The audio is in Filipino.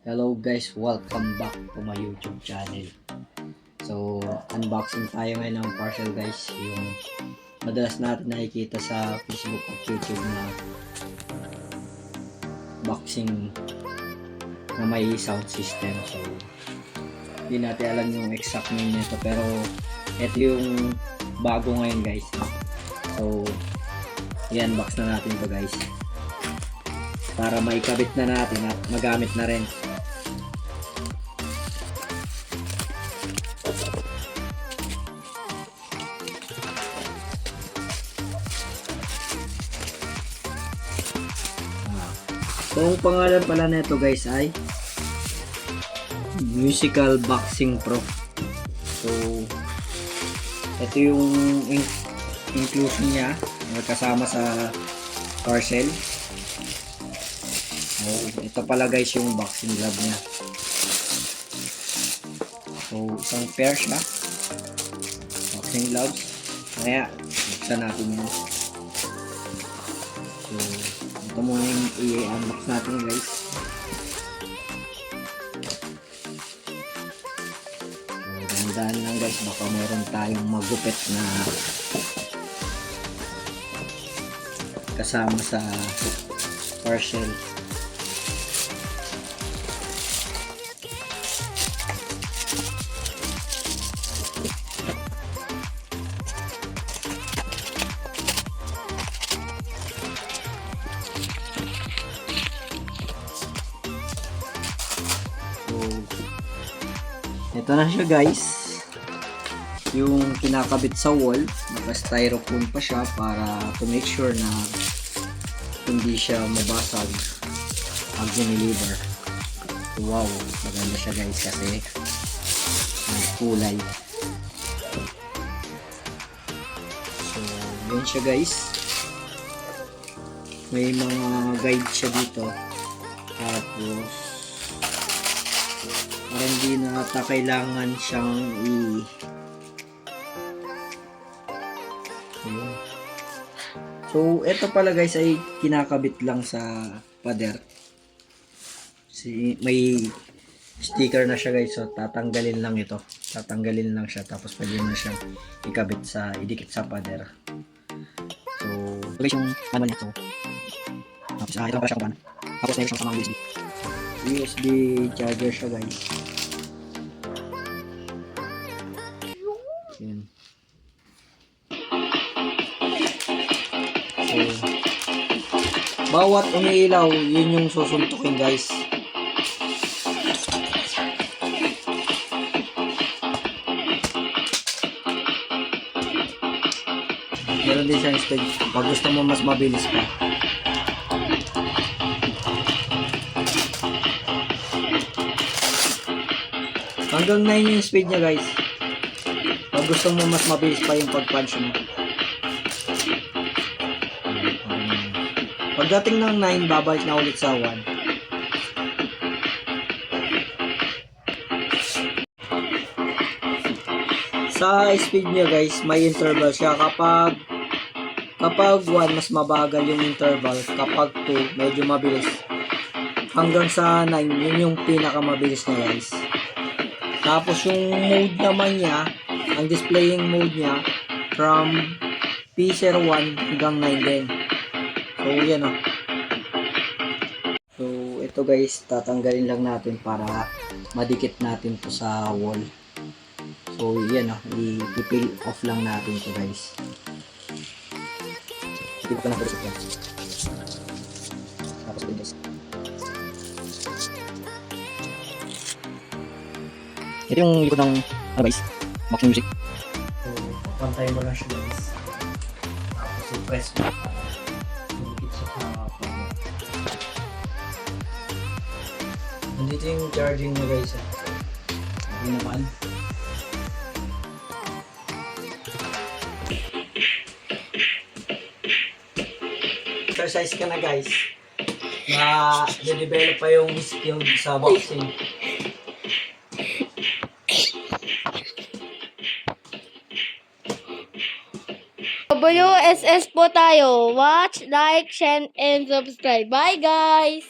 Hello guys, welcome back to my YouTube channel. So, unboxing tayo ngayon ng parcel guys. Yung madalas natin nakikita sa Facebook at YouTube na boxing na may sound system. So, hindi natin alam yung exact name nito, pero ito yung bago ngayon guys. So, i-unbox na natin to guys para maikabit na natin at magamit na rin. So, ang pangalan pala nito guys ay Musical Boxing Pro. So, ito yung inclusion niya kasama sa parcel. So, ito pala guys yung boxing glove niya. So, isang pair siya. Boxing gloves. Kaya, buksan natin yan. So, ito muna yung i-unbox natin guys. So, dahan-dahan lang guys, baka meron tayong magupit na kasama sa parcel. Ito na siya guys, yung kinakabit sa wall. Naka-styrofoam pa siya para to make sure na hindi siya mabasag pag diniliver. Wow, maganda siya guys kasi may kulay. So, yun siya guys. May mga guide siya dito. Tapos para hindi na ata kailangan siyang So, ito pala guys ay kinakabit lang sa pader. May sticker na siya guys. So, tatanggalin lang ito. Tatanggalin lang siya. Tapos pwede na siyang ikabit idikit sa pader. So, ito guys yung manual niya. So, tapos ito pa siya kung tapos meron siyang samang USB. USB charger siya guys. Yan. So, bawat umiilaw, yun yung susuntukin guys. Meron din siyang speed pag gusto mo mas mabilis pa. Hanggang 9 yung speed niya guys. Pag gusto mo mas mabilis pa yung pag-punch mo. Pagdating ng 9, babalik na ulit sa 1. Sa speed niya guys, may interval siya. Kapag 1, mas mabagal yung interval. Kapag 2, medyo mabilis. Hanggang sa 9, yun yung pinakamabilis niya guys. Tapos yung mode naman niya, ang displaying mode niya, from P01 hanggang 9 din. So, yan o. So, ito guys, tatanggalin lang natin para madikit natin to sa wall. So, yan o. I-peel off lang natin to guys. Peel pa na po yan. Tapos din guys. Ito yung likod ng guys, boxing music. So, pantay mo lang siya guys. Tapos i-press mo para dumikit siya sa phone. Nandito yung charging niya guys. Hindi naman. Exercise ka na guys. Na-develop pa yung skill sa boxing. WSS po tayo. Watch, like, share, and subscribe. Bye guys!